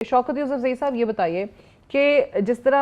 शौकत यूसुफजई साहब, ये बताइए कि जिस तरह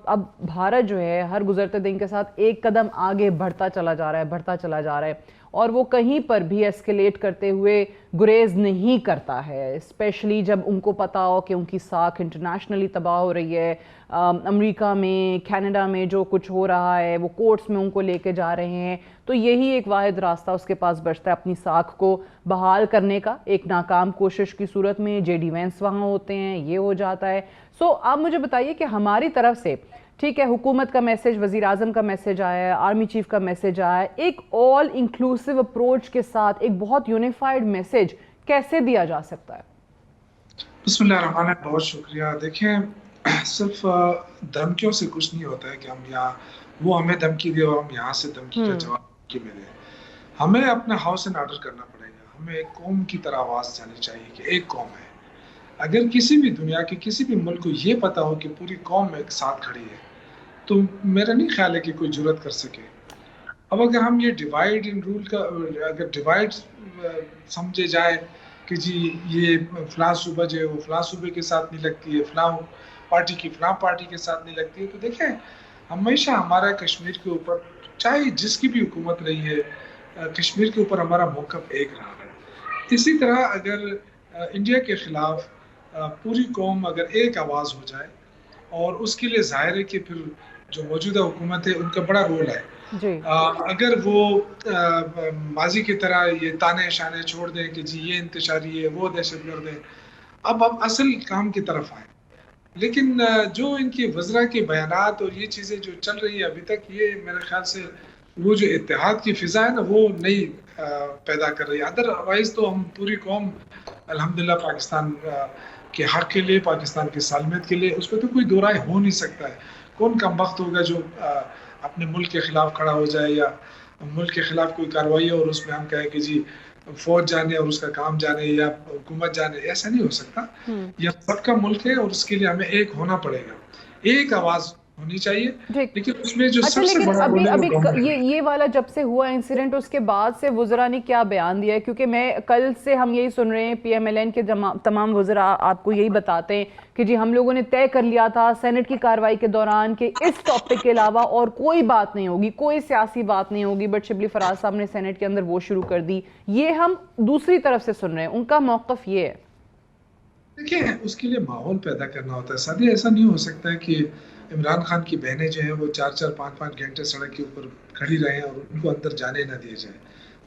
अब भारत जो है हर गुजरते दिन के साथ एक कदम आगे बढ़ता चला जा रहा है, बढ़ता चला जा रहा है, और वो कहीं पर भी एस्केलेट करते हुए गुरेज नहीं करता है, स्पेशली जब उनको पता हो कि उनकी साख इंटरनेशनली तबाह हो रही है। अमेरिका में, कनाडा में जो कुछ हो रहा है वो कोर्ट्स में उनको लेके जा रहे हैं, तो यही एक वाहिद रास्ता उसके पास बचता है अपनी साख को बहाल करने का। एक नाकाम कोशिश की सूरत में जेडी वेंस वहाँ होते हैं, ये हो जाता है। सो आप मुझे बताइए कि हमारी तरफ से, ठीक है, हुकूमत का मैसेज, वजीर आजम का मैसेज आया है, आर्मी चीफ का मैसेज आया है, एक ऑल इंक्लूसिव अप्रोच के साथ एक बहुत यूनिफाइड मैसेज कैसे दिया जा सकता है? बिस्मिल्लाहिर्रहमानिर्रहीम, बहुत शुक्रिया। देखें, सिर्फ धमकियों से कुछ नहीं होता है कि हम यहाँ, वो हमें धमकी दे और हम यहाँ से धमकी का जवाब की मिले। हमें अपना हाउस एंड ऑर्डर करना पड़ेगा। हमें एक कौम की तरह आवाज़ जानी चाहिए कि एक कौम है। अगर किसी भी दुनिया के किसी भी मुल्क को ये पता हो कि पूरी कौम एक साथ खड़ी है, तो मेरा नहीं ख्याल है कि कोई जुर्रत कर सके। अब अगर हम ये डिवाइड इन रूल का, अगर डिवाइड समझे जाए कि जी ये फलां सूबा जो है वो फलां सूबे के साथ नहीं लगती है, फलां पार्टी की फलां पार्टी के साथ नहीं लगती है, तो देखें, हमेशा हमारा कश्मीर के ऊपर, चाहे जिसकी भी हुकूमत रही है, कश्मीर के ऊपर हमारा मौक़िफ़ एक रहा है। इसी तरह अगर इंडिया के ख़िलाफ़ पूरी कौम अगर एक आवाज़ हो जाए, और उसके लिए ज़ाहिर है कि फिर जो मौजूदा हुकूमत है उनका बड़ा रोल है। जी। अगर वो माजी की तरह ये ताने शाने छोड़ दें कि जी ये इंतशारी है, वो दहशतगर्द है, अब हम असल काम की तरफ आए। लेकिन जो इनकी वज़रा के बयानात और ये चीज़ें जो चल रही है अभी तक, ये मेरे ख्याल से वो जो इत्तेहाद की फ़िज़ा है ना, वो नहीं पैदा कर रही है। अदरवाइज़ तो हम पूरी कौम अल्हम्दुलिल्लाह पाकिस्तान के हक़ के लिए, पाकिस्तान की सालमियत के लिए, उस पर तो कोई दो राय हो नहीं सकता है। कौन कमबख्त होगा जो अपने मुल्क के ख़िलाफ़ खड़ा हो जाए, या मुल्क के ख़िलाफ़ कोई कार्रवाई हो और उसमें हम कहें कि जी फ़ौज जाने और उसका काम जाने या हुकूमत जाने, ऐसा नहीं हो सकता। यह सबका मुल्क है और उसके लिए हमें एक होना पड़ेगा, एक आवाज़ होनी चाहिए। ठीक। लेकिन उसमें जो अच्छा, सबसे लेकिन बड़ा अभी रोल है वो अभी गवर्नमेंट है। ये वाला जब से हुआ इंसिडेंट, उसके बाद से वुज़रा ने क्या बयान दिया है? क्योंकि मैं कल से हम यही सुन रहे हैं, पीएमएलएन के तमाम वुज़रा आपको यही बताते हैं कि जी हम लोगों ने तय कर लिया था सेनेट की कार्रवाई के दौरान कि इस टॉपिक के अलावा और कोई बात नहीं होगी, कोई सियासी बात नहीं होगी, बट शिबली फराज साहब ने सेनेट के अंदर वो शुरू कर दी। ये हम दूसरी तरफ से सुन रहे हैं, उनका मौक़िफ़ ये है। देखिए, उसके लिए माहौल पैदा करना होता है सादिया। ऐसा नहीं हो सकता है कि इमरान खान की बहनें जो हैं वो 4-4, 5-5 घंटे सड़क के ऊपर खड़ी रहें और उनको अंदर जाने ना दिया जाए।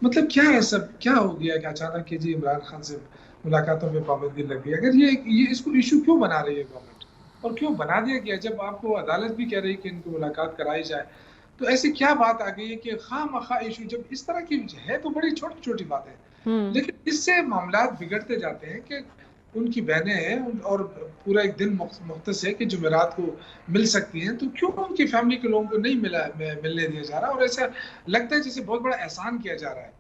मतलब क्या है, सब क्या हो गया कि अचानक कि जी इमरान खान से मुलाकातों में पाबंदी लग गई? अगर ये इसको इशू क्यों बना रही है गवर्नमेंट, और क्यों बना दिया गया जब आपको अदालत भी कह रही है कि इनको मुलाकात कराई जाए? तो ऐसी क्या बात आ गई है कि खामखा इशू, जब इस तरह की है तो बड़ी छोटी-छोटी बातें हैं, लेकिन इससे मामलात बिगड़ते जाते हैं कि उनकी बहनें हैं और पूरा एक दिन मुख्तस है कि जुमेरात को मिल सकती हैं, तो क्यों उनकी फैमिली के लोगों को नहीं मिलने दिया जा रहा? और ऐसा लगता है जैसे बहुत बड़ा एहसान किया जा रहा है।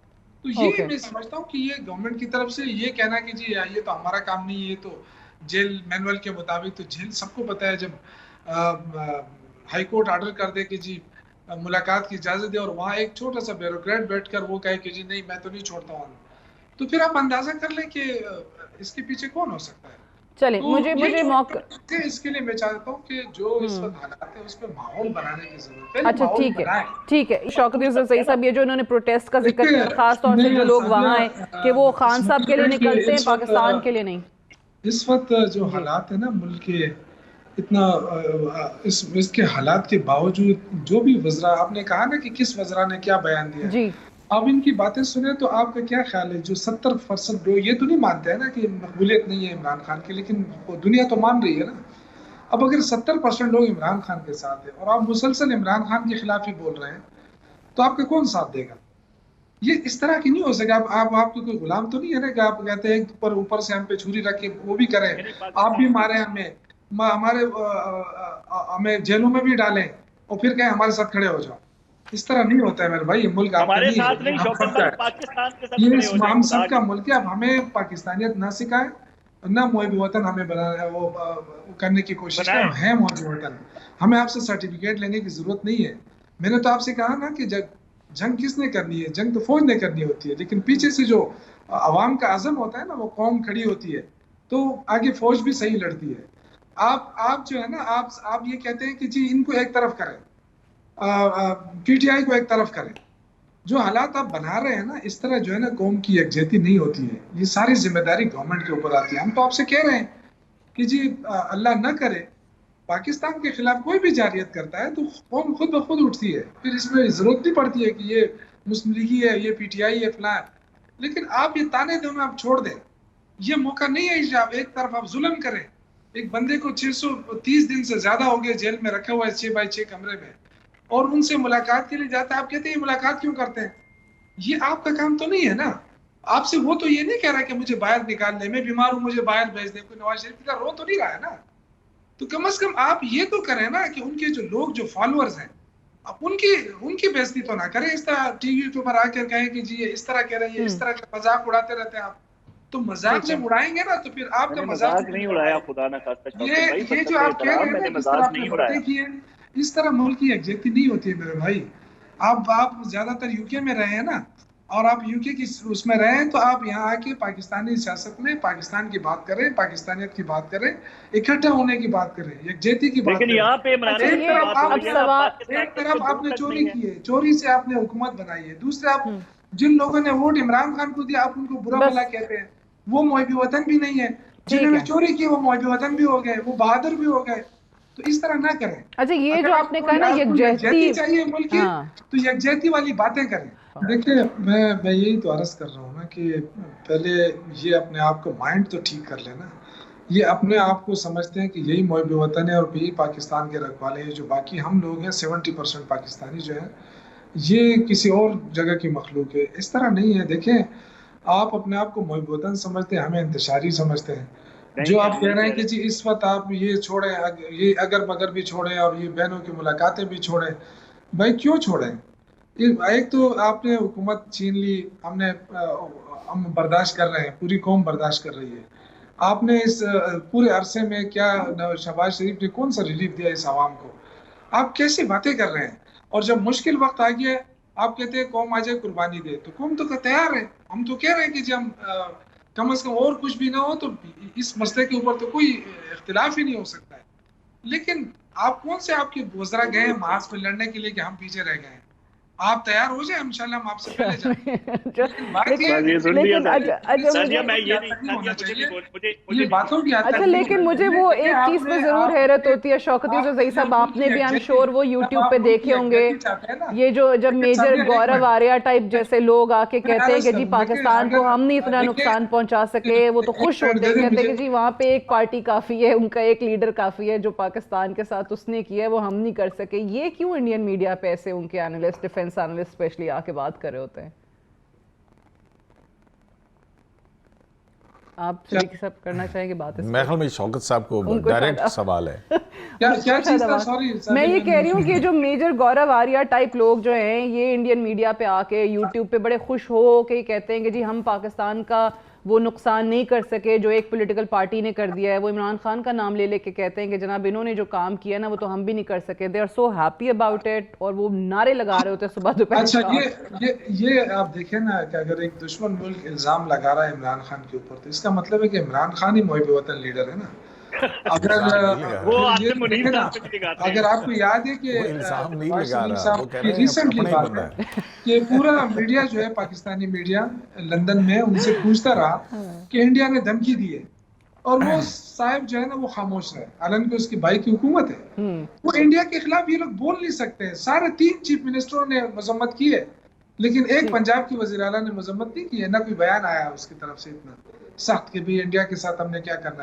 तो ये ओके। मैं समझता हूँ कि ये गवर्नमेंट की तरफ से ये कहना कि जी ये तो हमारा काम नहीं है, ये तो जेल मैनुअल के मुताबिक, तो जेल सबको पता है जब हाई कोर्ट ऑर्डर कर दे कि जी मुलाकात की इजाज़त दे और वहाँ एक छोटा-सा ब्यूरोक्रेट बैठकर वो कहे कि जी नहीं मैं तो नहीं छोड़ता हूँ, तो फिर आप अंदाज़ा कर लें कि इसके पीछे कौन हो सकता है। चले, तो मुझे ये मुझे जो मौका। इसके लिए मैं चाहता हूँ कि जो इस वक़्त हालात है उसमें माहौल बनाने की ज़रूरत है। पहले अच्छा, माहौल ठीक है, बनाएँ। ठीक है। शौकत यूसुफ सही साहब, ये जो इन्होंने प्रोटेस्ट का जिक्र देखिए, किया, खास तौर से जो नहीं लोग सादिया, वहाँ हैं, कि वो खान साहब के लिए समझिए कि निकलते हैं, पाकिस्तान के लिए नहीं। इस वक़्त जो जी। हालात है ना मुल्क के, इतना इसके हालात के बावजूद जो भी वज़रा, आपने कहा ना कि किस वज़रा ने क्या बयान दिया है। जी। अब इनकी बातें सुने तो आपका क्या ख्याल है, जो 70% लोग ये तो नहीं मानते हैं ना कि मकबूलियत नहीं है इमरान खान की, लेकिन वो दुनिया तो मान रही है ना। अब अगर 70% लोग इमरान खान के साथ हैं और आप मुसलसल इमरान खान के खिलाफ ही बोल रहे हैं, तो आपका कौन साथ देगा? ये इस तरह की नहीं हो सके। आप आपके कोई गुलाम तो नहीं है ना कि आप कहते हैं ऊपर ऊपर से हम पे छुरी रख के वो भी करें, आप भी मारे हमें, हमारे हमें जेलों में भी डालें और फिर कहें हमारे साथ खड़े हो जाओ। इस तरह नहीं होता है मेरे भाई, ये मुल्क आपका हमारे नहीं है, साथ ये नहीं हम शौकत सबका भाई, है। पाकिस्तान के साथ ये खड़े हो जाए, हम खुदा सबका के मुल्क है। अब हमें पाकिस्तानियत ना सिखाएं, ना मुहिब वतन हमें बना वो करने की कोशिश करें। बनाए। हम हैं मुहिब वतन, हमें आपसे सर्टिफिकेट लेने की जरूरत नहीं है। मैंने तो आपसे कहा ना कि जंग किसने करनी है? जंग तो फौज ने करनी होती है, लेकिन पीछे से जो अवाम का अज़म होता है ना, वो कौम खड़ी होती है। तो आगे फौज भी सही लड़ती है। आप जो है ना, आप ये कहते हैं कि जी इनको एक तरफ करें, पीटीआई को एक तरफ करें। जो हालात आप बना रहे हैं ना, इस तरह जो है ना कौम की यकजहती नहीं होती है। ये सारी जिम्मेदारी गवर्नमेंट के ऊपर आती है। हम तो आपसे कह रहे हैं कि जी अल्लाह न करे पाकिस्तान के खिलाफ कोई भी जारियत करता है तो कौम खुद ब खुद उठती है, फिर इसमें जरूरत नहीं पड़ती है कि ये मुस्लिम लीगी है, ये पीटीआई है, फलां। लेकिन आप ये ताने देना आप छोड़ दें। ये मौका नहीं है कि आप एक तरफ आप जुल्म करें। एक बंदे को 630 दिन से ज्यादा हो गए जेल में रखा हुआ है 6x6 कमरे में, और उनसे मुलाकात के लिए जाता है। आप कहते हैं ये मुलाकात क्यों करते हैं? ये आपका काम तो नहीं है ना। आपसे वो तो ये नहीं कह रहा कि मुझे बाहर निकाल दे, मैं बीमार हूं मुझे बाहर भेज दे। कोई नवाज शरीफ का रो तो नहीं रहा है ना। तो कम से कम आप ये तो करें ना कि उनके जो लोग जो फॉलोअर्स हैं, आप उनकी बेइज्जती तो ना करें। इस तरह टीवी के ऊपर आकर कहें कि जी ये इस तरह कह रहे हैं, इस तरह का मजाक उड़ाते रहते हैं आप। तो मजाक जब उड़ाएंगे ना तो फिर आपका मजाक नहीं उड़ाया, खुदा ना खास्ता। ये जो आप कह रहे हैं ना, जिस तरह आपने बातें की है, इस तरह मुल्क की यकजहती नहीं होती है मेरे भाई। आप ज्यादातर यूके में रहे हैं ना, और आप यूके की उसमें रहे हैं, तो आप यहाँ आके पाकिस्तानी सियासत में पाकिस्तान की बात करें, पाकिस्तानियत की बात करें, इकट्ठा होने की बात करें, यकजहती की बात करें। लेकिन यहाँ पे एक तरफ आपने चोरी की है, चोरी से आपने हुकूमत बनाई है। दूसरे आप जिन लोगों ने वोट इमरान खान को दिया, आप उनको बुरा भला कहते हैं। वो मुहब्बी वतन भी नहीं है। जिन्होंने चोरी की वो मुहब्बी वतन भी हो गए, वो बहादुर भी हो गए। तो इस तरह ना करें। अच्छा, ये जो आपने कहा ना यकजहती चाहिए मुल्क की, तो यकजहती वाली बातें करें। देखिए, मैं यही तो अर्ज कर रहा हूँ ना कि पहले ये अपने आप को माइंड तो ठीक कर लेना। ये अपने आप को समझते हैं कि यही मुहब्बी वतन है और यही पाकिस्तान के रखवाले हैं। जो बाकी हम लोग हैं 70% पाकिस्तानी जो है, ये किसी और जगह की मखलूक है। इस तरह नहीं है। देखें, आप अपने आप को मुहब्बी वतन समझते हैं, हमें इंतशारी समझते हैं। जो आप कह रहे हैं कि जी इस वक्त आप ये छोड़ें, ये अगर मगर भी छोड़ें और ये बहनों की मुलाकातें भी छोड़ें, भाई क्यों छोड़ें? एक तो आपने हुकूमत छीन ली, हम बर्दाश्त कर रहे हैं, पूरी कौम बर्दाश्त कर रही है। आपने इस पूरे अरसे में क्या शहबाज शरीफ ने कौन सा रिलीफ दिया इस आवाम को? आप कैसी बातें कर रहे हैं? और जब मुश्किल वक्त आ गया, आप कहते हैं कौम आ जाए कुर्बानी दे, तो कौम तो तैयार है। हम तो कह रहे हैं कि जब हम कम से कम और कुछ भी ना हो तो इस मसले के ऊपर तो कोई इख्तिलाफ ही नहीं हो सकता है। लेकिन आप कौन से आपके वज़रा गए हैं महाज में लड़ने के लिए कि हम पीछे रह गए हैं? आप तैयार हो जाए, इंशाल्लाह हम आपसे पहले जाएंगे। लेकिन मुझे वो एक चीज पे जरूर हैरत होती है शौकत यूसुफ साहब, आपने भी आई एम श्योर वो यूट्यूब पे देखे होंगे, ये जो जब मेजर गौरव आर्या टाइप जैसे लोग आके कहते हैं कि जी पाकिस्तान को हम नहीं इतना नुकसान पहुंचा सके, वो तो खुश होते हैं, कहते हैं कि जी वहाँ पे एक पार्टी काफी है, उनका एक लीडर काफी है, जो पाकिस्तान के साथ उसने किया है वो हम नहीं कर सके। ये क्यों इंडियन मीडिया पे ऐसे उनके एनालिस्ट, डिफेंस एनालिस्ट स्पेशली आके बात कर रहे होते हैं? आप सब करना चाहेंगे बात? मेरे ख्याल में शौकत साहब को डायरेक्ट सवाल है। क्या चीज़ था? सॉरी, मैं ये कह रही हूँ कि जो मेजर गौरव आर्या टाइप लोग जो हैं, ये इंडियन मीडिया पे आके यूट्यूब पे बड़े खुश हो के कहते हैं कि जी हम पाकिस्तान का वो नुकसान नहीं कर सके जो एक पॉलिटिकल पार्टी ने कर दिया है। वो इमरान खान का नाम ले लेके कहते हैं कि जनाब इन्होंने जो काम किया ना वो तो हम भी नहीं कर सके। They are so happy about it, और वो नारे लगा रहे होते हैं सुबह दोपहर। अच्छा, ये आप देखें ना कि अगर एक दुश्मन मुल्क इल्जाम लगा रहा है इमरान खान के ऊपर, तो इसका मतलब है कि इमरान खान ही मुहब्बी वतन लीडर है ना। अगर आपको याद है कि रिसेंटली बात है कि पूरा मीडिया जो है, पाकिस्तानी मीडिया लंदन में उनसे पूछता रहा कि इंडिया ने धमकी दी है, और वो साहब जो है ना वो खामोश रहे, हालांकि उसकी भाई की हुकूमत है। वो इंडिया के खिलाफ ये लोग बोल नहीं सकते। सारे 3 चीफ मिनिस्टरों ने मजम्मत की है, लेकिन एक पंजाब की वज़ीर आला ने मजम्मत नहीं की है, ना कोई बयान आया उसकी तरफ से इतना सख्त कि भी इंडिया के साथ हमने क्या करना है।